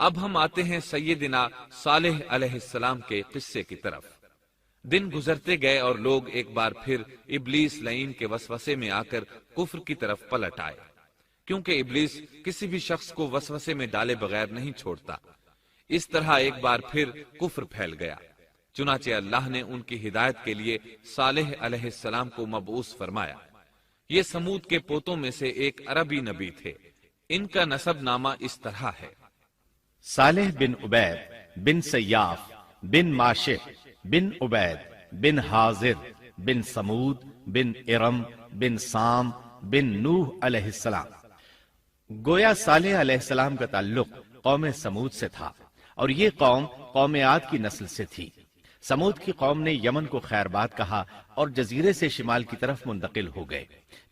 اب ہم آتے ہیں سیدنا صالح علیہ السلام کے قصے کی طرف۔ دن گزرتے گئے اور لوگ ایک بار پھر ابلیس لعین کے وسوسے میں آ کر کفر کی طرف پلٹ آئے، کیونکہ ابلیس کسی بھی شخص کو وسوسے میں ڈالے بغیر نہیں چھوڑتا۔ اس طرح ایک بار پھر کفر پھیل گیا، چنانچہ اللہ نے ان کی ہدایت کے لیے صالح علیہ السلام کو مبعوث فرمایا۔ یہ سمود کے پوتوں میں سے ایک عربی نبی تھے۔ ان کا نسب نامہ اس طرح ہے: صالح بن عبید بن سیاف بن ماشح بن عبید بن حاضر بن سمود بن ارم بن سام بن نوح علیہ السلام۔ گویا صالح علیہ السلام کا تعلق قوم سمود سے تھا، اور یہ قوم عاد کی نسل سے تھی۔ سمود کی قوم نے یمن کو خیرباد کہا اور جزیرے سے شمال کی طرف منتقل ہو گئے،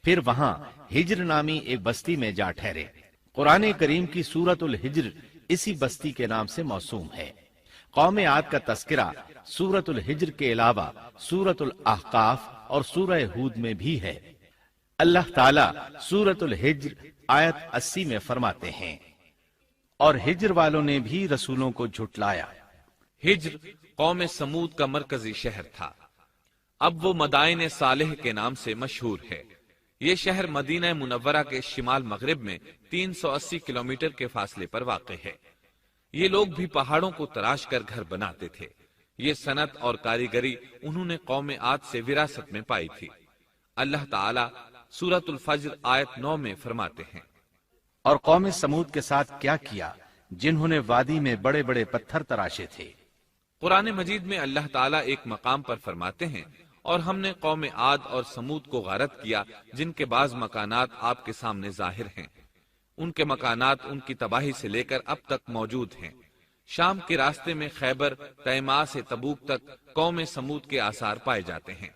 پھر وہاں ہجر نامی ایک بستی میں جا ٹھہرے۔ قرآن کریم کی سورۃ الحجر اسی بستی کے نام سے موسوم ہے۔ قوم عاد کا تذکرہ سورۃ الحجر کے علاوہ سورۃ الاحقاف اور سورہ ہود میں بھی ہے۔ اللہ تعالیٰ سورۃ الحجر آیت 80 میں فرماتے ہیں، اور ہجر والوں نے بھی رسولوں کو جھٹلایا۔ ہجر قوم سمود کا مرکزی شہر تھا۔ اب وہ مدائن صالح کے نام سے مشہور ہے۔ یہ شہر مدینہ منورہ کے شمال مغرب میں 380 کلومیٹر کے فاصلے پر واقع ہے۔ یہ لوگ بھی پہاڑوں کو تراش کر گھر بناتے تھے۔ یہ صنعت اور کاریگری انہوں نے قوم عاد سے وراثت میں پائی تھی۔ اللہ تعالی سورۃ الفجر آیت 9 میں فرماتے ہیں، اور قوم سمود کے ساتھ کیا کیا جنہوں نے وادی میں بڑے بڑے پتھر تراشے تھے۔ قرآن مجید میں اللہ تعالیٰ ایک مقام پر فرماتے ہیں، اور ہم نے قوم عاد اور سمود کو غارت کیا جن کے بعض مکانات آپ کے سامنے ظاہر ہیں۔ ان کے مکانات ان کی تباہی سے لے کر اب تک موجود ہیں۔ شام کے راستے میں خیبر، تیماء سے تبوک تک قوم سمود کے آثار پائے جاتے ہیں۔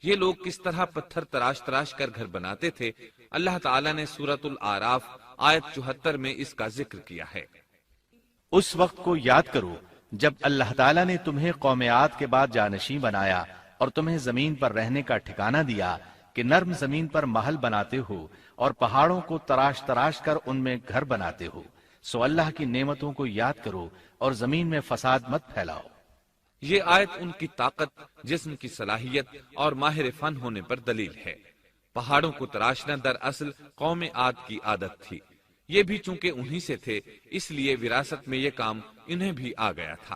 یہ لوگ کس طرح پتھر تراش تراش کر گھر بناتے تھے، اللہ تعالیٰ نے سورۃ الاعراف آیت 74 میں اس کا ذکر کیا ہے۔ اس وقت کو یاد کرو جب اللہ تعالیٰ نے تمہیں قوم عاد کے بعد جانشین بنایا اور تمہیں زمین پر رہنے کا ٹھکانہ دیا کہ نرم زمین پر محل بناتے ہو اور پہاڑوں کو تراش تراش کر ان میں گھر بناتے ہو، سو اللہ کی نعمتوں کو یاد کرو اور زمین میں فساد مت پھیلاؤ۔ یہ آیت ان کی طاقت، جسم کی صلاحیت اور ماہر فن ہونے پر دلیل ہے۔ پہاڑوں کو تراشنا دراصل قوم عاد کی عادت تھی۔ یہ بھی چونکہ انہی سے تھے، اس لیے وراثت میں یہ کام انہیں بھی آ گیا تھا۔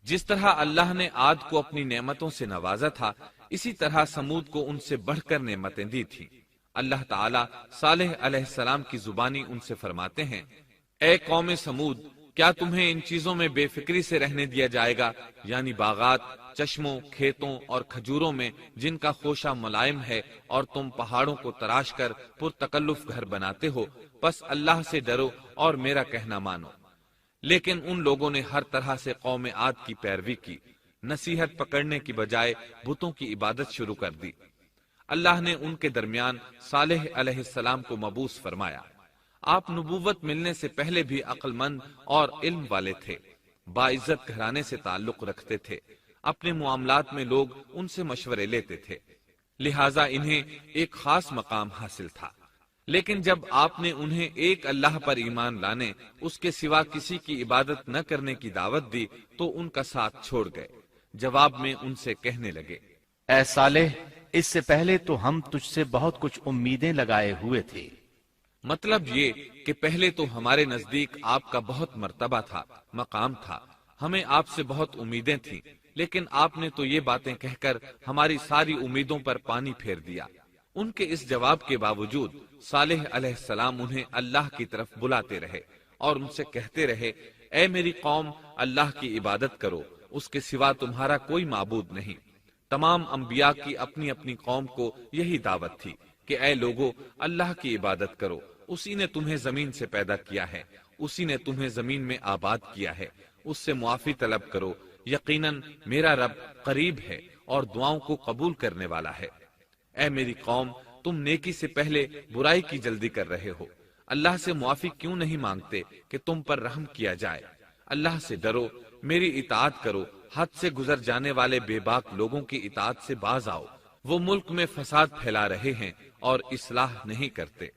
جس طرح اللہ نے عاد کو اپنی نعمتوں سے نوازا تھا، اسی طرح سمود کو ان سے بڑھ کر نعمتیں دی تھی۔ اللہ تعالیٰ صالح علیہ السلام کی زبانی ان سے فرماتے ہیں، اے قوم سمود، کیا تمہیں ان چیزوں میں بے فکری سے رہنے دیا جائے گا، یعنی باغات، چشموں، کھیتوں اور کھجوروں میں جن کا خوشہ ملائم ہے، اور تم پہاڑوں کو تراش کر پرتکلف گھر بناتے ہو، بس اللہ سے ڈرو اور میرا کہنا مانو۔ لیکن ان لوگوں نے ہر طرح سے قوم عاد کی پیروی کی، نصیحت پکڑنے کی بجائے بتوں کی عبادت شروع کر دی۔ اللہ نے ان کے درمیان صالح علیہ السلام کو مبعوث فرمایا۔ آپ نبوت ملنے سے پہلے بھی عقل مند اور علم والے تھے، باعزت گھرانے سے تعلق رکھتے تھے، اپنے معاملات میں لوگ ان سے مشورے لیتے تھے، لہٰذا انہیں ایک خاص مقام حاصل تھا۔ لیکن جب آپ نے انہیں ایک اللہ پر ایمان لانے، اس کے سوا کسی کی عبادت نہ کرنے کی دعوت دی تو ان کا ساتھ چھوڑ گئے۔ جواب میں ان سے کہنے لگے، اے صالح، اس سے پہلے تو ہم تجھ سے بہت کچھ امیدیں لگائے ہوئے تھے۔ مطلب یہ کہ پہلے تو ہمارے نزدیک آپ کا بہت مرتبہ تھا، مقام تھا، ہمیں آپ سے بہت امیدیں تھیں، لیکن آپ نے تو یہ باتیں کہہ کر ہماری ساری امیدوں پر پانی پھیر دیا۔ ان کے اس جواب کے باوجود صالح علیہ السلام انہیں اللہ کی طرف بلاتے رہے اور ان سے کہتے رہے، اے میری قوم، اللہ کی عبادت کرو، اس کے سوا تمہارا کوئی معبود نہیں۔ تمام انبیاء کی اپنی اپنی قوم کو یہی دعوت تھی کہ اے لوگو، اللہ کی عبادت کرو، اسی نے تمہیں زمین سے پیدا کیا ہے، اسی نے تمہیں زمین میں آباد کیا ہے، اس سے معافی طلب کرو، یقیناً میرا رب قریب ہے اور دعاؤں کو قبول کرنے والا ہے۔ اے میری قوم، تم نیکی سے پہلے برائی کی جلدی کر رہے ہو، اللہ سے معافی کیوں نہیں مانگتے کہ تم پر رحم کیا جائے؟ اللہ سے ڈرو، میری اطاعت کرو، حد سے گزر جانے والے بے باک لوگوں کی اطاعت سے باز آؤ، وہ ملک میں فساد پھیلا رہے ہیں اور اصلاح نہیں کرتے۔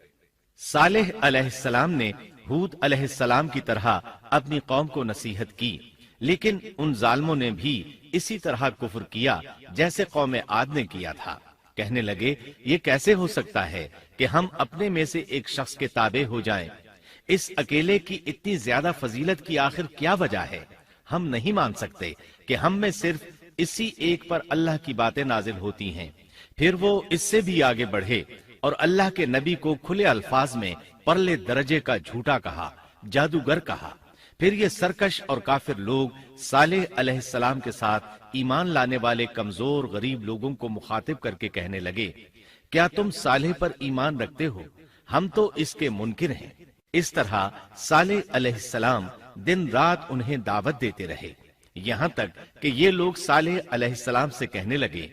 صالح علیہ السلام نے ہود علیہ السلام کی طرح اپنی قوم کو نصیحت کی، لیکن ان ظالموں نے بھی اسی طرح کفر کیا جیسے قوم عاد نے کیا تھا۔ کہنے لگے یہ کیسے ہو سکتا ہے کہ ہم اپنے میں سے ایک شخص کے تابع ہو جائیں؟ اس اکیلے کی اتنی زیادہ فضیلت کی آخر کیا وجہ ہے؟ ہم نہیں مان سکتے کہ ہم میں صرف اسی ایک پر اللہ کی باتیں نازل ہوتی ہیں۔ پھر وہ اس سے بھی آگے بڑھے اور اللہ کے نبی کو کھلے الفاظ میں پرلے درجے کا جھوٹا کہا، جادوگر کہا۔ پھر یہ سرکش اور کافر لوگ صالح علیہ السلام کے ساتھ ایمان لانے والے کمزور غریب لوگوں کو مخاطب کر کے کہنے لگے، کیا تم صالح پر ایمان رکھتے ہو؟ ہم تو اس کے منکر ہیں۔ اس طرح صالح علیہ السلام دن رات انہیں دعوت دیتے رہے، یہاں تک کہ یہ لوگ صالح علیہ السلام سے کہنے لگے،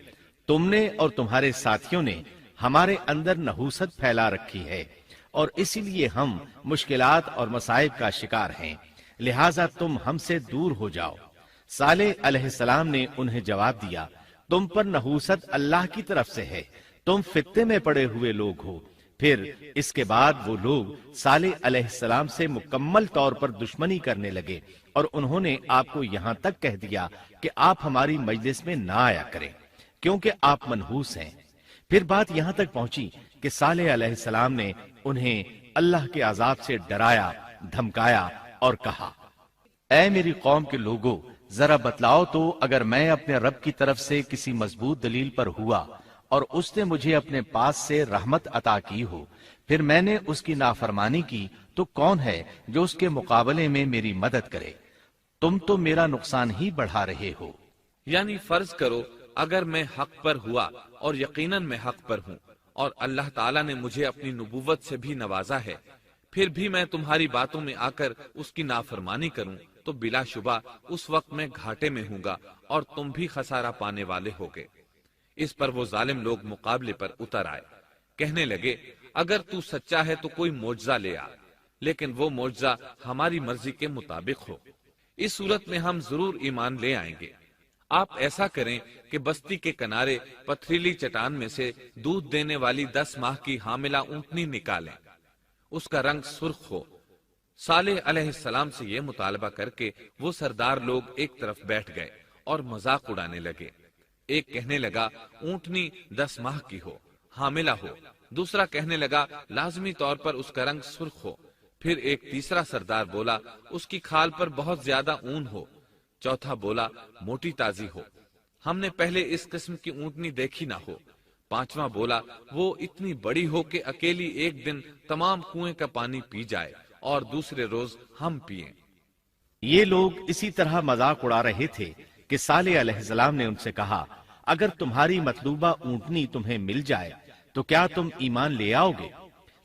تم نے اور تمہارے ساتھیوں نے ہمارے اندر نحوست پھیلا رکھی ہے اور اسی لیے ہم مشکلات اور مصائب کا شکار ہیں، لہٰذا تم ہم سے دور ہو جاؤ۔ صالح علیہ السلام نے انہیں جواب دیا، تم پر نحوست اللہ کی طرف سے ہے، تم فتنے میں پڑے ہوئے لوگ ہو۔ پھر اس کے بعد وہ لوگ صالح علیہ السلام سے مکمل طور پر دشمنی کرنے لگے اور انہوں نے آپ کو یہاں تک کہہ دیا کہ آپ ہماری مجلس میں نہ آیا کریں کیونکہ آپ منحوس ہیں۔ پھر بات یہاں تک پہنچی کہ صالح علیہ السلام نے انہیں اللہ کے عذاب سے ڈرایا، دھمکایا اور کہا، اے میری قوم کے لوگوں، ذرا بتلاؤ تو اگر میں اپنے رب کی طرف سے کسی مضبوط دلیل پر ہوا اور اس نے مجھے اپنے پاس سے رحمت عطا کی ہو، پھر میں نے اس کی نافرمانی کی، تو کون ہے جو اس کے مقابلے میں میری مدد کرے؟ تم تو میرا نقصان ہی بڑھا رہے ہو۔ یعنی فرض کرو اگر میں حق پر ہوا اور یقیناً میں حق پر ہوں اور اللہ تعالیٰ نے مجھے اپنی نبوت سے بھی نوازا ہے، پھر بھی میں تمہاری باتوں میں آ کر اس کی نافرمانی کروں تو بلا شبہ اس وقت میں گھاٹے میں ہوں گا اور تم بھی خسارہ پانے والے ہوگے۔ اس پر وہ ظالم لوگ مقابلے پر اتر آئے، کہنے لگے اگر تو سچا ہے تو کوئی معجزہ لے آ، لیکن وہ معجزہ ہماری مرضی کے مطابق ہو، اس صورت میں ہم ضرور ایمان لے آئیں گے۔ آپ ایسا کریں کہ بستی کے کنارے پتھریلی چٹان میں سے دودھ دینے والی 10 ماہ کی حاملہ اونٹنی نکالیں، اس کا رنگ سرخ ہو۔ صالح علیہ السلام سے یہ مطالبہ کر کے وہ سردار لوگ ایک طرف بیٹھ گئے اور مذاق اڑانے لگے۔ ایک کہنے لگا اونٹنی 10 ماہ کی ہو، حاملہ ہو، دوسرا کہنے لگا لازمی طور پر اس کا رنگ سرخ ہو، پھر ایک تیسرا سردار بولا اس کی کھال پر بہت زیادہ اون ہو، چوتھا بولا موٹی تازی ہو، ہم نے پہلے اس قسم کی اونٹنی دیکھی نہ ہو، پانچواں بولا وہ اتنی بڑی ہو کہ اکیلی ایک دن تمام کنویں کا پانی پی جائے اور دوسرے روز ہم پیئیں۔ یہ لوگ اسی طرح مذاق اڑا رہے تھے کہ صالح علیہ السلام نے ان سے کہا، اگر تمہاری مطلوبہ اونٹنی تمہیں مل جائے تو کیا تم ایمان لے آؤ گے؟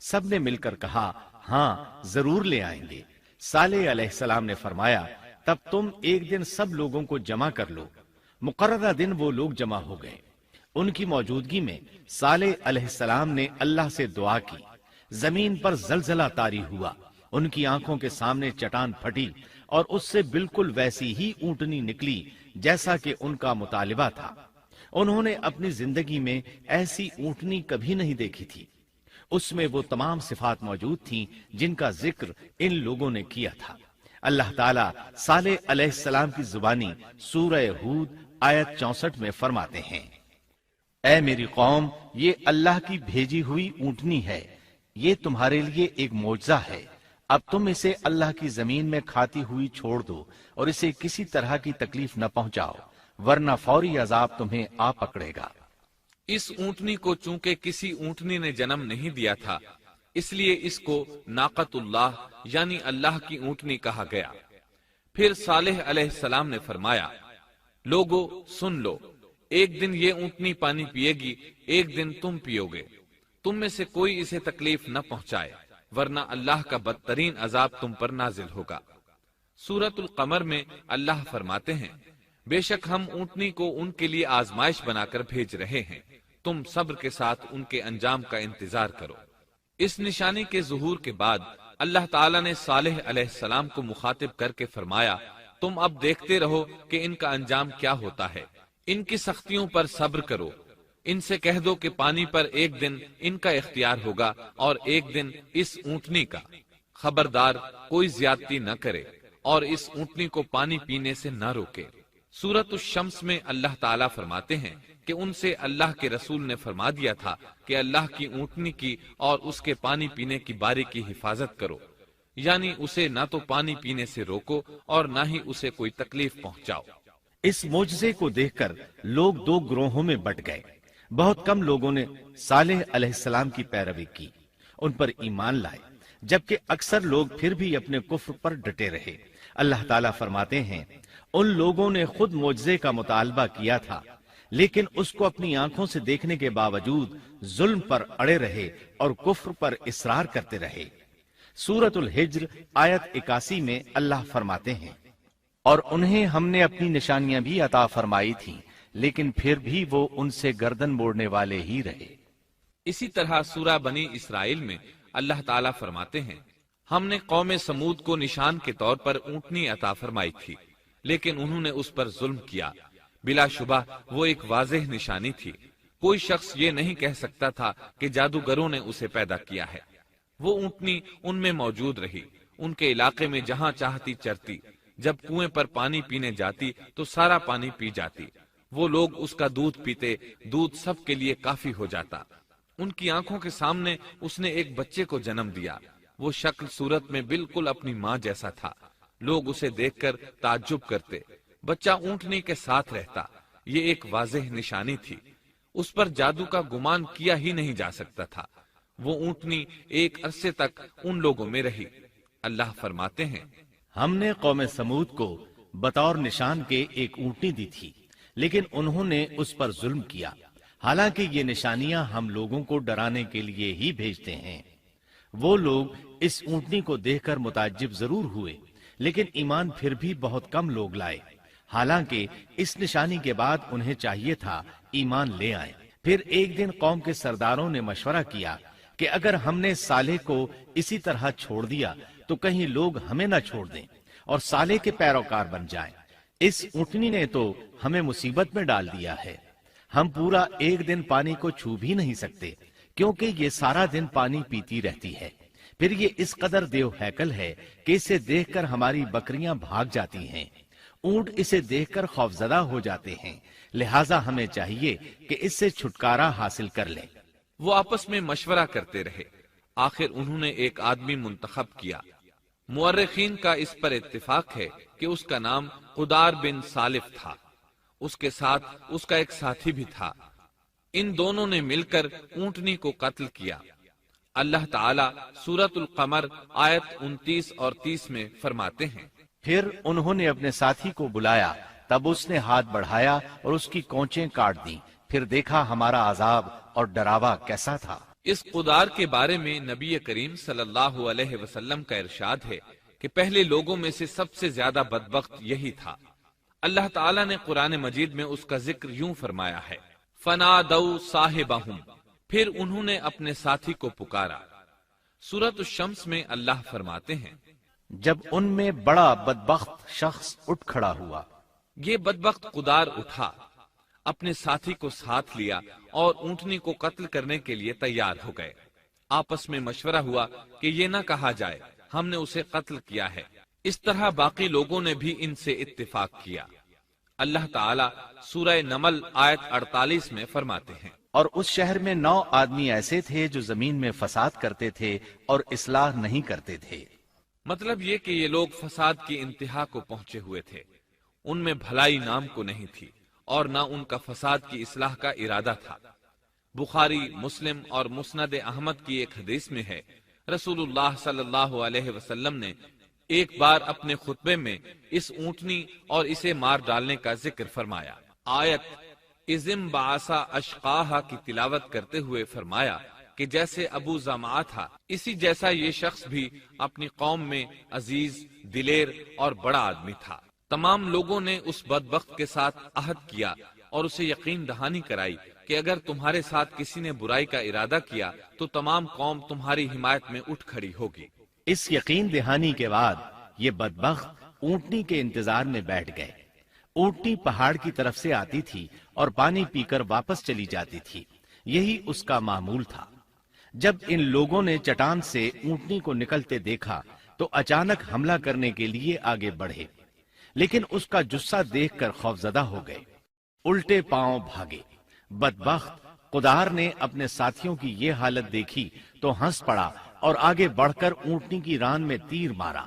سب نے مل کر کہا، ہاں ضرور لے آئیں گے۔ صالح علیہ السلام نے فرمایا، تب تم ایک دن سب لوگوں کو جمع کر لو۔ مقررہ دن وہ لوگ جمع ہو گئے۔ ان کی موجودگی میں صالح علیہ السلام نے اللہ سے دعا کی، زمین پر زلزلہ طاری ہوا، ان کی آنکھوں کے سامنے چٹان پھٹی اور اس سے بالکل ویسی ہی اونٹنی نکلی جیسا کہ ان کا مطالبہ تھا۔ انہوں نے اپنی زندگی میں ایسی اونٹنی کبھی نہیں دیکھی تھی، اس میں وہ تمام صفات موجود تھیں جن کا ذکر ان لوگوں نے کیا تھا۔ اللہ تعالیٰ صالح علیہ السلام کی زبانی سورہ ہود آیت 64 میں فرماتے ہیں، اے میری قوم، یہ اللہ کی بھیجی ہوئی اونٹنی ہے، یہ تمہارے لیے ایک معجزہ ہے، اب تم اسے اللہ کی زمین میں کھاتی ہوئی چھوڑ دو اور اسے کسی طرح کی تکلیف نہ پہنچاؤ، ورنہ فوری عذاب تمہیں آ پکڑے گا۔ اس اونٹنی کو چونکہ کسی اونٹنی نے جنم نہیں دیا تھا، اس لیے اس کو ناقۃ اللہ یعنی اللہ کی اونٹنی کہا گیا۔ پھر صالح علیہ السلام نے فرمایا، لوگو سن لو، ایک دن یہ اونٹنی پانی پیے گی، ایک دن تم پیو گے، تم میں سے کوئی اسے تکلیف نہ پہنچائے، ورنہ اللہ کا بدترین عذاب تم پر نازل ہوگا۔ سورۃ القمر میں اللہ فرماتے ہیں، بے شک ہم اونٹنی کو ان کے لیے آزمائش بنا کر بھیج رہے ہیں، تم صبر کے ساتھ ان کے انجام کا انتظار کرو۔ اس نشانی کے ظہور کے بعد اللہ تعالیٰ نے صالح علیہ السلام کو مخاطب کر کے فرمایا، تم اب دیکھتے رہو کہ ان کا انجام کیا ہوتا ہے، ان کی سختیوں پر صبر کرو، ان سے کہہ دو کہ پانی پر ایک دن ان کا اختیار ہوگا اور ایک دن اس اونٹنی کا، خبردار کوئی زیادتی نہ کرے اور اس اونٹنی کو پانی پینے سے نہ روکے۔ سورۃ الشمس میں اللہ تعالیٰ فرماتے ہیں کہ ان سے اللہ کے رسول نے فرما دیا تھا کہ اللہ کی اونٹنی کی اور اس کے پانی پینے کی باری کی حفاظت کرو، یعنی اسے نہ تو پانی پینے سے روکو اور نہ ہی اسے کوئی تکلیف پہنچاؤ۔ اس معجزے کو دیکھ کر لوگ دو گروہوں میں بٹ گئے۔ بہت کم لوگوں نے صالح علیہ السلام کی پیروی کی، ان پر ایمان لائے، جبکہ اکثر لوگ پھر بھی اپنے کفر پر ڈٹے رہے۔ اللہ تعالیٰ فرماتے ہیں ان لوگوں نے خود معجزے کا مطالبہ کیا تھا، لیکن اس کو اپنی آنکھوں سے دیکھنے کے باوجود ظلم پر اڑے رہے اور کفر پر اصرار کرتے رہے۔ سورۃ الحجر آیت 81 میں اللہ فرماتے ہیں اور انہیں ہم نے اپنی نشانیاں بھی عطا فرمائی تھیں، لیکن پھر بھی وہ ان سے گردن موڑنے والے ہی رہے۔ اسی طرح سورہ بنی اسرائیل میں اللہ تعالیٰ فرماتے ہیں ہم نے قوم سمود کو نشان کے طور پر اونٹنی عطا فرمائی تھی، لیکن انہوں نے اس پر ظلم کیا۔ بلا شبہ وہ ایک واضح نشانی تھی، کوئی شخص یہ نہیں کہہ سکتا تھا کہ جادوگروں نے اسے پیدا کیا ہے۔ وہ اونٹنی ان میں موجود رہی، ان کے علاقے میں جہاں چاہتی چرتی، جب کنویں پر پانی پینے جاتی تو سارا پانی پی جاتی، وہ لوگ اس کا دودھ پیتے، دودھ سب کے لیے کافی ہو جاتا۔ ان کی آنکھوں کے سامنے اس نے ایک بچے کو جنم دیا، وہ شکل صورت میں بالکل اپنی ماں جیسا تھا، لوگ اسے دیکھ کر تعجب کرتے۔ بچہ اونٹنی کے ساتھ رہتا، یہ ایک واضح نشانی تھی، اس پر جادو کا گمان کیا ہی نہیں جا سکتا تھا۔ وہ اونٹنی ایک عرصے تک ان لوگوں میں رہی۔ اللہ فرماتے ہیں ہم نے قوم سمود کو بطور نشان کے ایک اونٹنی دی تھی، لیکن انہوں نے اس پر ظلم کیا، حالانکہ یہ نشانیاں ہم لوگوں کو ڈرانے کے لیے ہی بھیجتے ہیں۔ وہ لوگ اس اونٹنی کو دیکھ کر متعجب ضرور ہوئے، لیکن ایمان پھر بھی بہت کم لوگ لائے، حالانکہ اس نشانی کے بعد انہیں چاہیے تھا ایمان لے آئیں۔ پھر ایک دن قوم کے سرداروں نے مشورہ کیا کہ اگر ہم نے صالح کو اسی طرح چھوڑ دیا تو کہیں لوگ ہمیں نہ چھوڑ دیں اور صالح کے پیروکار بن جائیں۔ اس اونٹنی نے تو ہمیں مصیبت میں ڈال دیا ہے، ہم پورا ایک دن پانی کو چھو بھی نہیں سکتے، کیونکہ یہ سارا دن پانی پیتی رہتی ہے۔ پھر یہ اس قدر دیو ہیکل ہے کہ اسے دیکھ کر ہماری بکریاں بھاگ جاتی ہیں، اونٹ اسے دیکھ کر خوفزدہ ہو جاتے ہیں، لہٰذا ہمیں چاہیے کہ اس سے چھٹکارا حاصل کر لیں۔ وہ آپس میں مشورہ کرتے رہے، آخر انہوں نے ایک آدمی منتخب کیا۔ مورخین کا اس پر اتفاق ہے کہ اس کا نام قدار بن سالف تھا، اس کے ساتھ اس کا ایک ساتھی بھی تھا۔ ان دونوں نے مل کر اونٹنی کو قتل کیا۔ اللہ تعالیٰ سورۃ القمر آیت 29 اور 30 میں فرماتے ہیں پھر انہوں نے اپنے ساتھی کو بلایا، تب اس نے ہاتھ بڑھایا اور اس کی کونچیں کاٹ دیں، پھر دیکھا ہمارا عذاب اور ڈراوا کیسا تھا۔ اس قدار کے بارے میں نبی کریم صلی اللہ علیہ وسلم کا ارشاد ہے کہ پہلے لوگوں میں سے سب سے زیادہ بدبخت یہی تھا۔ اللہ تعالیٰ نے قرآن مجید میں اس کا ذکر یوں فرمایا ہے فَنَادَوْا صَاحِبَهُمْ، پھر انہوں نے اپنے ساتھی کو پکارا۔ سورۃ الشمس میں اللہ فرماتے ہیں جب ان میں بڑا بدبخت شخص اٹھ کھڑا ہوا، یہ بدبخت قدار اٹھا، اپنے ساتھی کو ساتھ لیا اور اونٹنی کو قتل کرنے کے لیے تیار ہو گئے۔ آپس میں مشورہ ہوا کہ یہ نہ کہا جائے ہم نے اسے قتل کیا ہے، اس طرح باقی لوگوں نے بھی ان سے اتفاق کیا۔ اللہ تعالیٰ سورہ نمل آیت 48 میں فرماتے ہیں اور اس شہر میں 9 آدمی ایسے تھے جو زمین میں فساد کرتے تھے اور اصلاح نہیں کرتے تھے۔ مطلب یہ کہ یہ لوگ فساد کی انتہا کو پہنچے ہوئے تھے، ان میں بھلائی نام کو نہیں تھی اور نہ ان کا فساد کی اصلاح کا ارادہ تھا۔ بخاری، مسلم اور مسند احمد کی ایک حدیث میں ہے رسول اللہ صلی اللہ علیہ وسلم نے ایک بار اپنے خطبے میں اس اونٹنی اور اسے مار ڈالنے کا ذکر فرمایا۔ آیت اذم بعثا اشقاہا کی تلاوت کرتے ہوئے فرمایا کہ جیسے ابو زمعہ تھا، اسی جیسا یہ شخص بھی اپنی قوم میں عزیز، دلیر اور بڑا آدمی تھا۔ تمام لوگوں نے اس بدبخت کے ساتھ عہد کیا اور اسے یقین دہانی کرائی کہ اگر تمہارے ساتھ کسی نے برائی کا ارادہ کیا تو تمام قوم تمہاری حمایت میں اٹھ کھڑی ہوگی۔ اس یقین دہانی کے بعد یہ بدبخت اونٹنی کے انتظار میں بیٹھ گئے۔ اونٹنی پہاڑ کی طرف سے آتی تھی اور پانی پی کر واپس چلی جاتی تھی، یہی اس کا معمول تھا۔ جب ان لوگوں نے چٹان سے اونٹنی کو نکلتے دیکھا تو اچانک حملہ کرنے کے لیے آگے بڑھے، لیکن اس کا جثہ دیکھ کر خوفزدہ ہو گئے، الٹے پاؤں بھاگے۔ بدبخت قدار نے اپنے ساتھیوں کی یہ حالت دیکھی تو ہنس پڑا اور آگے بڑھ کر اونٹنی کی ران میں تیر مارا۔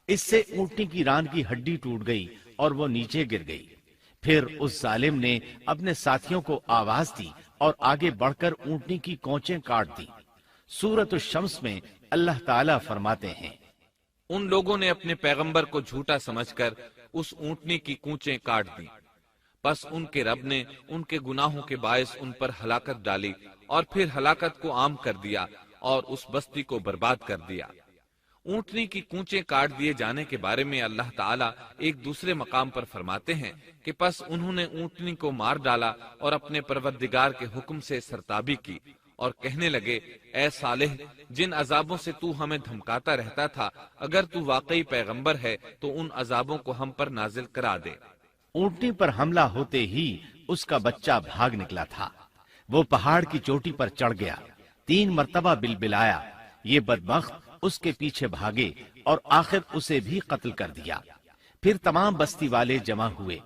اس سے اونٹنی کی ران کی ہڈی ٹوٹ گئی اور وہ نیچے گر گئی۔ پھر اس ظالم نے اپنے ساتھیوں کو آواز دی اور آگے بڑھ کر اونٹنی کی کونچیں کاٹ دی۔ سورۃ الشمس میں اللہ تعالیٰ فرماتے ہیں، ان لوگوں نے اپنے پیغمبر کو جھوٹا سمجھ کر اس اونٹنی کی کونچیں کاٹ دی، پس ان کے رب نے ان کے گناہوں کے باعث ان پر ہلاکت ڈالی اور پھر ہلاکت کو عام کر دیا اور اس بستی کو برباد کر دیا۔ اونٹنی کی کونچیں کاٹ دیے جانے کے بارے میں اللہ تعالیٰ ایک دوسرے مقام پر فرماتے ہیں کہ پس انہوں نے اونٹنی کو مار ڈالا اور اپنے پروردگار کے حکم سے سرتابی کی اور کہنے لگے، اے صالح، جن عذابوں سے تو ہمیں دھمکاتا رہتا تھا، اگر تو واقعی پیغمبر ہے تو ان عذابوں کو ہم پر نازل کرا دے۔ اونٹنی پر حملہ ہوتے ہی اس کا بچہ بھاگ نکلا تھا۔ وہ پہاڑ کی چوٹی پر چڑھ گیا، 3 مرتبہ بلبلایا۔ یہ بدبخت اس کے پیچھے بھاگے اور آخر اسے بھی قتل کر دیا۔ پھر تمام بستی والے جمع ہوئے،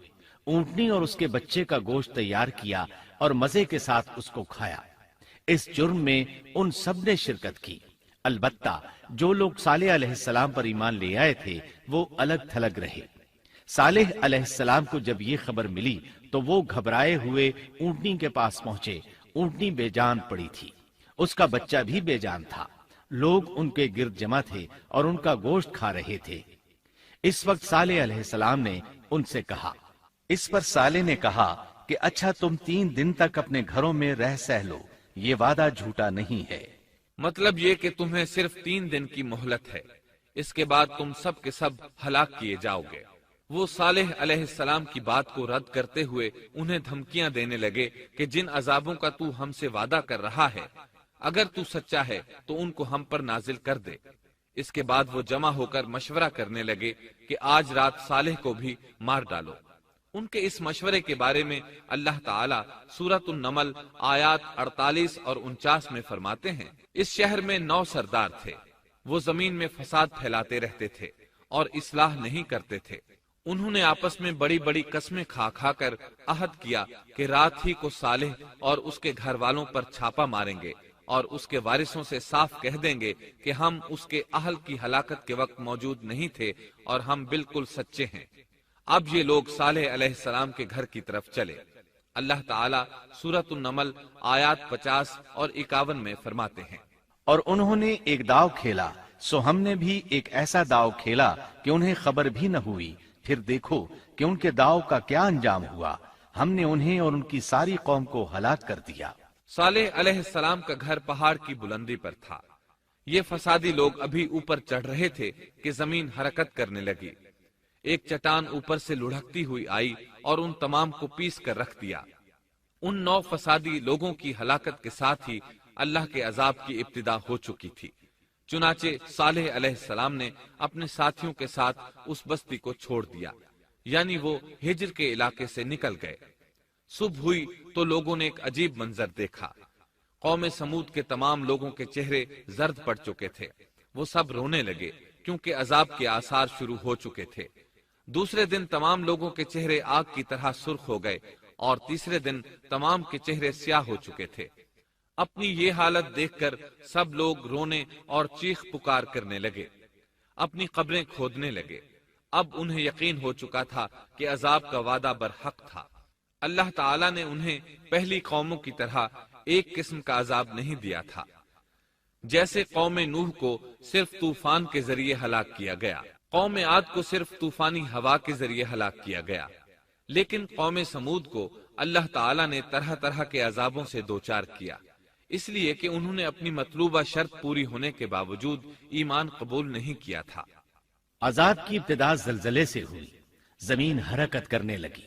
اونٹنی اور اس کے بچے کا گوشت تیار کیا اور مزے کے ساتھ اس کو کھایا۔ اس جرم میں ان سب نے شرکت کی، البتہ جو لوگ صالح علیہ السلام پر ایمان لے آئے تھے وہ الگ تھلگ رہے۔ صالح علیہ السلام کو جب یہ خبر ملی تو وہ گھبرائے ہوئے اونٹنی کے پاس پہنچے۔ اونٹنی بے جان پڑی تھی، اس کا بچہ بھی بے جان تھا۔ لوگ ان کے گرد جمع تھے اور ان کا گوشت کھا رہے تھے۔ اس وقت صالح علیہ السلام نے ان سے کہا، اس پر صالح نے کہا کہ اچھا تم 3 دن تک اپنے گھروں میں رہ سہ لو، یہ وعدہ جھوٹا نہیں ہے۔ مطلب یہ کہ تمہیں صرف 3 دن کی مہلت ہے، اس کے بعد تم سب کے سب ہلاک کیے جاؤ گے۔ وہ صالح علیہ السلام کی بات کو رد کرتے ہوئے انہیں دھمکیاں دینے لگے کہ جن عذابوں کا تو ہم سے وعدہ کر رہا ہے، اگر تو سچا ہے تو ان کو ہم پر نازل کر دے۔ اس کے بعد وہ جمع ہو کر مشورہ کرنے لگے کہ آج رات صالح کو بھی مار ڈالو۔ ان کے اس مشورے کے بارے میں اللہ تعالیٰ سورۃ النمل آیات 48 اور 49 میں فرماتے ہیں، اس شہر میں 9 سردار تھے، وہ زمین میں فساد پھیلاتے رہتے تھے اور اصلاح نہیں کرتے تھے۔ انہوں نے آپس میں بڑی بڑی قسمیں کھا کھا کر عہد کیا کہ رات ہی کو صالح اور اس کے گھر والوں پر چھاپا ماریں گے اور اس کے وارثوں سے صاف کہہ دیں گے کہ ہم اس کے اہل کی ہلاکت کے وقت موجود نہیں تھے اور ہم بالکل سچے ہیں۔ اب یہ لوگ صالح علیہ السلام کے گھر کی طرف چلے۔ اللہ تعالیٰ سورۃ النمل آیات 50 اور 51 میں فرماتے ہیں، اور انہوں نے ایک داؤ کھیلا، سو ہم نے بھی ایک ایسا داؤ کھیلا کہ انہیں خبر بھی نہ ہوئی۔ پھر دیکھو کہ ان کے داؤ کا کیا انجام ہوا، ہم نے انہیں اور ان کی ساری قوم کو ہلاک کر دیا۔ صالح علیہ السلام کا گھر پہاڑ کی بلندی پر تھا۔ یہ فسادی لوگ ابھی اوپر چڑھ رہے تھے کہ زمین حرکت کرنے لگی۔ ایک چٹان اوپر سے لڑھکتی ہوئی آئی اور ان تمام کو پیس کر رکھ دیا۔ ان 9 فسادی لوگوں کی ہلاکت کے ساتھ ہی اللہ کے عذاب کی ابتدا ہو چکی تھی۔ چنانچہ صالح علیہ السلام نے اپنے ساتھیوں کے ساتھ اس بستی کو چھوڑ دیا، یعنی وہ ہجر کے علاقے سے نکل گئے۔ صبح ہوئی تو لوگوں نے ایک عجیب منظر دیکھا۔ قوم سمود کے تمام لوگوں کے چہرے زرد پڑ چکے تھے، وہ سب رونے لگے کیونکہ عذاب کے آثار شروع ہو چکے تھے۔ دوسرے دن تمام لوگوں کے چہرے آگ کی طرح سرخ ہو گئے اور تیسرے دن تمام کے چہرے سیاہ ہو چکے تھے۔ اپنی یہ حالت دیکھ کر سب لوگ رونے اور چیخ پکار کرنے لگے، اپنی قبریں کھودنے لگے۔ اب انہیں یقین ہو چکا تھا کہ عذاب کا وعدہ برحق تھا۔ اللہ تعالیٰ نے انہیں پہلی قوموں کی طرح ایک قسم کا عذاب نہیں دیا تھا، جیسے قوم نوح کو صرف طوفان کے ذریعے ہلاک کیا گیا، قوم عاد کو صرف طوفانی ہوا کے ذریعے ہلاک کیا گیا، لیکن قوم سمود کو اللہ تعالیٰ نے طرح طرح کے عذابوں سے دوچار کیا، اس لیے کہ انہوں نے اپنی مطلوبہ شرط پوری ہونے کے باوجود ایمان قبول نہیں کیا تھا۔ عذاب کی ابتدا زلزلے سے ہوئی، زمین حرکت کرنے لگی۔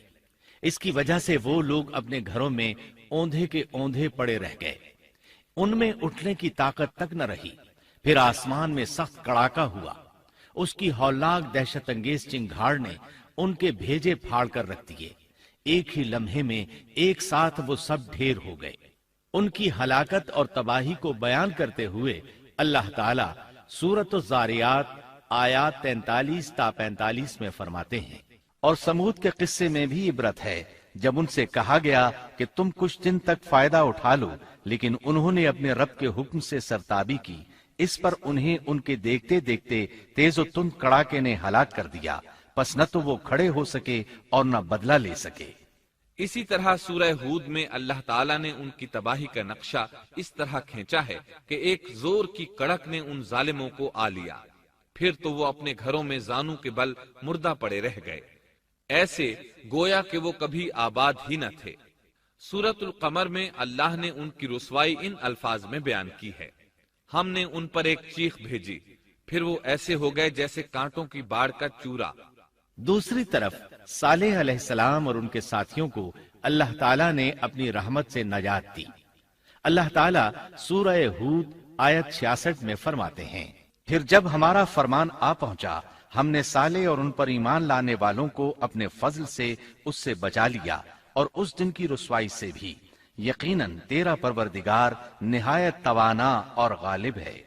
اس کی وجہ سے وہ لوگ اپنے گھروں میں اوندھے کے اوندھے پڑے رہ گئے، ان میں اٹھنے کی طاقت تک نہ رہی۔ پھر آسمان میں سخت کڑاکا ہوا، اس کی ہولناک دہشت انگیز چنگھاڑ نے ان کے بھیجے پھاڑ کر رکھ دیے۔ ایک ہی لمحے میں ایک ساتھ وہ سب ڈھیر ہو گئے۔ ان کی ہلاکت اور تباہی کو بیان کرتے ہوئے اللہ تعالی سورۃ الزاریات آیات 43 تا 45 میں فرماتے ہیں، اور سمود کے قصے میں بھی عبرت ہے جب ان سے کہا گیا کہ تم کچھ دن تک فائدہ اٹھا لو، لیکن انہوں نے اپنے رب کے حکم سے سرتابی کی، اس پر انہیں ان کے دیکھتے دیکھتے تیز و تند کڑاکے نے ہلاک کر دیا، پس نہ تو وہ کھڑے ہو سکے اور نہ بدلہ لے سکے۔ اسی طرح سورہ ہود میں اللہ تعالیٰ نے ان کی تباہی کا نقشہ اس طرح کھینچا ہے کہ ایک زور کی کڑک نے ان ظالموں کو آ لیا، پھر تو وہ اپنے گھروں میں زانوں کے بل مردہ پڑے رہ گئے، ایسے گویا کہ وہ کبھی آباد ہی نہ تھے۔ سورۃ القمر میں اللہ نے ان کی رسوائی ان الفاظ میں بیان کی ہے، ہم نے ان پر ایک چیخ بھیجی، پھر وہ ایسے ہو گئے جیسے کانٹوں کی باڑ کا چورا۔ دوسری طرف صالح علیہ السلام اور ان کے ساتھیوں کو اللہ تعالیٰ نے اپنی رحمت سے نجات دی۔ اللہ تعالیٰ سورہ ہود آیت 66 میں فرماتے ہیں، پھر جب ہمارا فرمان آ پہنچا ہم نے صالح اور ان پر ایمان لانے والوں کو اپنے فضل سے اس سے بچا لیا اور اس دن کی رسوائی سے بھی، یقیناً تیرا پروردگار نہایت توانا اور غالب ہے۔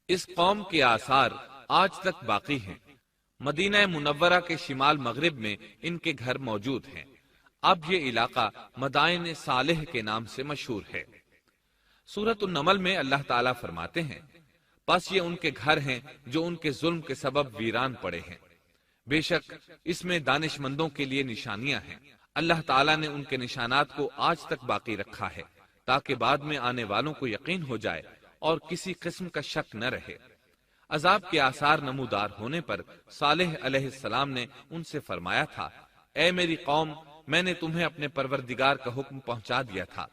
اس قوم کے آثار آج تک باقی ہیں، مدینہ منورہ کے شمال مغرب میں ان کے گھر موجود ہیں، اب یہ علاقہ مدائن صالح کے نام سے مشہور ہے۔ سورۃ النمل میں اللہ تعالیٰ فرماتے ہیں، پس یہ ان کے گھر ہیں جو ان کے ظلم کے سبب ویران پڑے ہیں، بے شک اس میں دانش مندوں کے لیے نشانیاں ہیں۔ اللہ تعالیٰ نے ان کے نشانات کو آج تک باقی رکھا ہے تاکہ بعد میں آنے والوں کو یقین ہو جائے اور کسی قسم کا شک نہ رہے۔ عذاب کے آثار نمودار ہونے پر صالح علیہ السلام نے ان سے فرمایا تھا، اے میری قوم، میں نے تمہیں اپنے پروردگار کا حکم پہنچا دیا تھا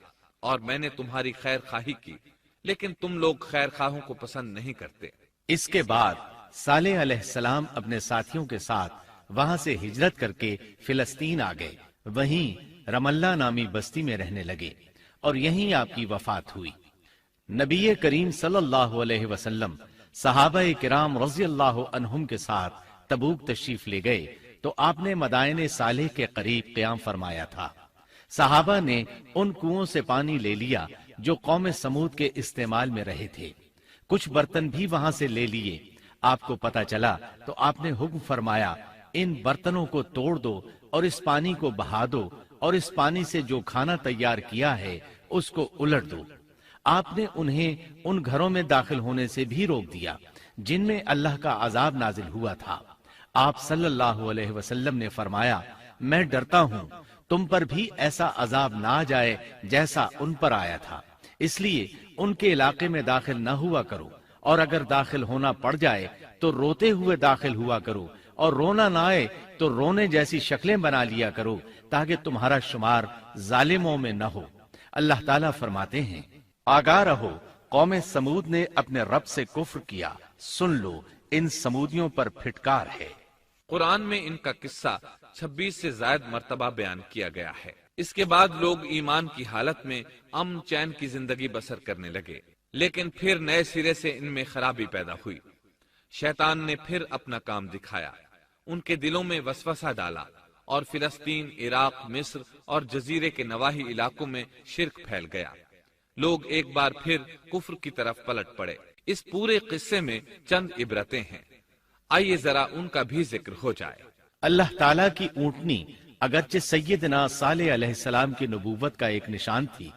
اور میں نے تمہاری خیر خواہی کی، لیکن تم لوگ خیر خواہوں کو پسند نہیں کرتے۔ اس کے بعد صالح علیہ السلام اپنے ساتھیوں کے ساتھ وہاں سے ہجرت کر کے فلسطین آ گئے، وہیں رملہ نامی بستی میں رہنے لگے اور یہیں آپ کی وفات ہوئی۔ نبی کریم صلی اللہ علیہ وسلم صحابہ کرام رضی اللہ عنہم کے ساتھ تبوک تشریف لے گئے تو آپ نے مدائن صالح کے قریب قیام فرمایا تھا۔ صحابہ نے ان کنووں سے پانی لے لیا جو قوم سمود کے استعمال میں رہے تھے، کچھ برتن بھی وہاں سے لے لیے۔ آپ کو پتہ چلا تو آپ نے حکم فرمایا، ان برتنوں کو توڑ دو اور اس پانی کو بہا دو اور اس پانی سے جو کھانا تیار کیا ہے اس کو الٹ دو۔ آپ نے انہیں ان گھروں میں داخل ہونے سے بھی روک دیا جن میں اللہ کا عذاب نازل ہوا تھا۔ آپ صلی اللہ علیہ وسلم نے فرمایا، میں ڈرتا ہوں تم پر بھی ایسا عذاب نہ آ جائے جیسا ان پر آیا تھا، اس لیے ان کے علاقے میں داخل نہ ہوا کرو، اور اگر داخل ہونا پڑ جائے تو روتے ہوئے داخل ہوا کرو، اور رونا نہ آئے تو رونے جیسی شکلیں بنا لیا کرو تاکہ تمہارا شمار ظالموں میں نہ ہو۔ اللہ تعالیٰ فرماتے ہیں، آگاہ رہو، قوم سمود نے اپنے رب سے کفر کیا، سن لو ان سمودیوں پر پھٹکار ہے۔ قرآن میں ان کا قصہ 26 سے زائد مرتبہ بیان کیا گیا ہے۔ اس کے بعد لوگ ایمان کی حالت میں امن چین کی زندگی بسر کرنے لگے، لیکن پھر نئے سرے سے ان میں خرابی پیدا ہوئی۔ شیطان نے پھر اپنا کام دکھایا، ان کے دلوں میں وسوسہ ڈالا اور فلسطین، عراق، مصر اور جزیرے کے نواحی علاقوں میں شرک پھیل گیا۔ لوگ ایک بار پھر کفر کی طرف پلٹ پڑے۔ اس پورے قصے میں چند عبرتیں ہیں، آئیے ذرا ان کا بھی ذکر ہو جائے۔ اللہ تعالیٰ کی اونٹنی اگرچہ سیدنا صالح علیہ السلام کی نبوت کا ایک نشان تھی،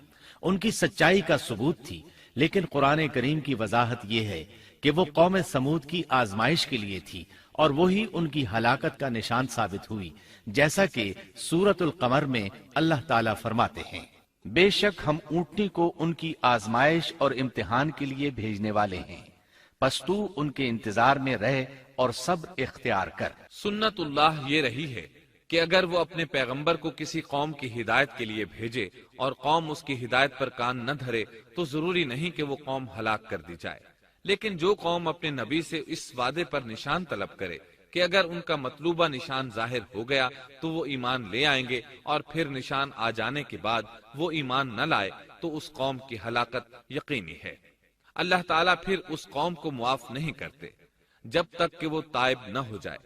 ان کی سچائی کا ثبوت تھی، لیکن قرآن کریم کی وضاحت یہ ہے کہ وہ قوم سمود کی آزمائش کے لیے تھی اور وہی ان کی ہلاکت کا نشان ثابت ہوئی، جیسا کہ سورۃ القمر میں اللہ تعالیٰ فرماتے ہیں، بے شک ہم اونٹنی کو ان کی آزمائش اور امتحان کے لیے بھیجنے والے ہیں، پس تو ان کے انتظار میں رہ اور صبر اختیار کر۔ سنت اللہ یہ رہی ہے کہ اگر وہ اپنے پیغمبر کو کسی قوم کی ہدایت کے لیے بھیجے اور قوم اس کی ہدایت پر کان نہ دھرے تو ضروری نہیں کہ وہ قوم ہلاک کر دی جائے، لیکن جو قوم اپنے نبی سے اس وعدے پر نشان طلب کرے کہ اگر ان کا مطلوبہ نشان ظاہر ہو گیا تو وہ ایمان لے آئیں گے، اور پھر نشان آ جانے کے بعد وہ ایمان نہ لائے تو اس قوم کی ہلاکت یقینی ہے۔ اللہ تعالیٰ پھر اس قوم کو معاف نہیں کرتے جب تک کہ وہ تائب نہ ہو جائے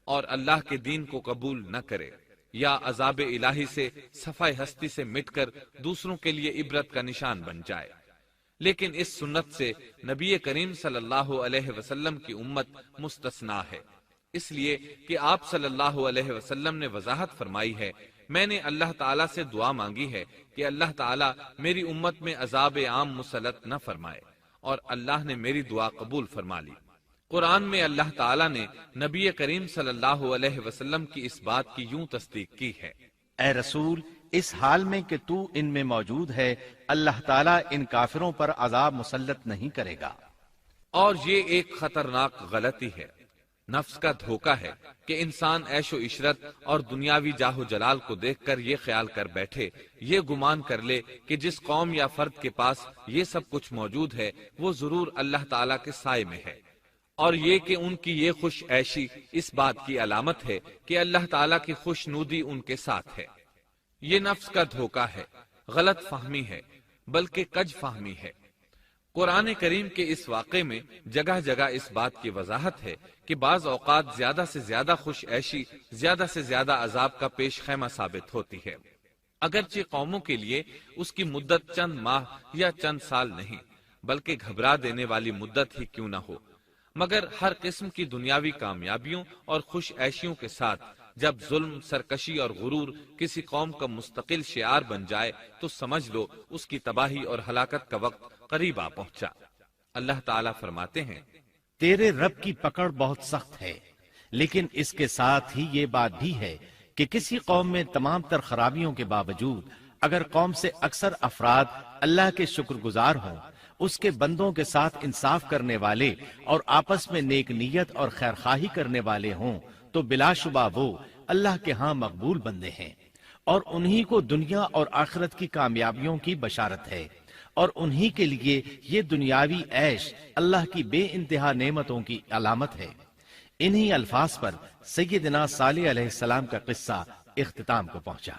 اور اللہ کے دین کو قبول نہ کرے، یا عذاب الہی سے صفائے ہستی سے مٹ کر دوسروں کے لیے عبرت کا نشان بن جائے۔ لیکن اس سنت سے نبی کریم صلی اللہ علیہ وسلم کی امت مستثنا ہے، اس لیے کہ آپ صلی اللہ علیہ وسلم نے وضاحت فرمائی ہے، میں نے اللہ تعالیٰ سے دعا مانگی ہے کہ اللہ تعالیٰ میری امت میں عذاب عام مسلط نہ فرمائے، اور اللہ نے میری دعا قبول فرما لی۔ قرآن میں اللہ تعالیٰ نے نبی کریم صلی اللہ علیہ وسلم کی اس بات کی یوں تصدیق کی ہے، اے رسول، اس حال میں کہ تو ان میں موجود ہے، اللہ تعالیٰ ان کافروں پر عذاب مسلط نہیں کرے گا۔ اور یہ ایک خطرناک غلطی ہے، نفس کا دھوکہ ہے کہ انسان عیش و عشرت اور دنیاوی جاہ و جلال کو دیکھ کر یہ خیال کر بیٹھے، یہ گمان کر لے کہ جس قوم یا فرد کے پاس یہ سب کچھ موجود ہے وہ ضرور اللہ تعالیٰ کے سائے میں ہے، اور یہ کہ ان کی یہ خوش عیشی اس بات کی علامت ہے کہ اللہ تعالیٰ کی خوش نودی ان کے ساتھ ہے۔ یہ نفس کا دھوکہ ہے، غلط فہمی ہے، بلکہ کج فہمی ہے۔ قرآن کریم کے اس واقعے میں جگہ جگہ اس بات کی وضاحت ہے کہ بعض اوقات زیادہ سے زیادہ خوش عیشی زیادہ سے زیادہ عذاب کا پیش خیمہ ثابت ہوتی ہے، اگرچہ قوموں کے لیے اس کی مدت چند ماہ یا چند سال نہیں بلکہ گھبرا دینے والی مدت ہی کیوں نہ ہو، مگر ہر قسم کی دنیاوی کامیابیوں اور خوش عیشیوں کے ساتھ جب ظلم، سرکشی اور غرور کسی قوم کا مستقل شعار بن جائے تو سمجھ لو اس کی تباہی اور ہلاکت کا وقت قریب آ پہنچا۔ اللہ تعالیٰ فرماتے ہیں، تیرے رب کی پکڑ بہت سخت ہے، لیکن اس کے ساتھ ہی یہ بات بھی ہے کہ کسی قوم میں تمام تر خرابیوں کے باوجود اگر قوم سے اکثر افراد اللہ کے شکر گزار ہوں، اس کے بندوں کے ساتھ انصاف کرنے والے اور آپس میں نیک نیت اور خیرخواہی کرنے والے ہوں تو بلا شبہ وہ اللہ کے ہاں مقبول بندے ہیں، اور انہی کو دنیا اور آخرت کی کامیابیوں کی بشارت ہے، اور انہی کے لیے یہ دنیاوی عیش اللہ کی بے انتہا نعمتوں کی علامت ہے۔ انہی الفاظ پر سیدنا صالح علیہ السلام کا قصہ اختتام کو پہنچا۔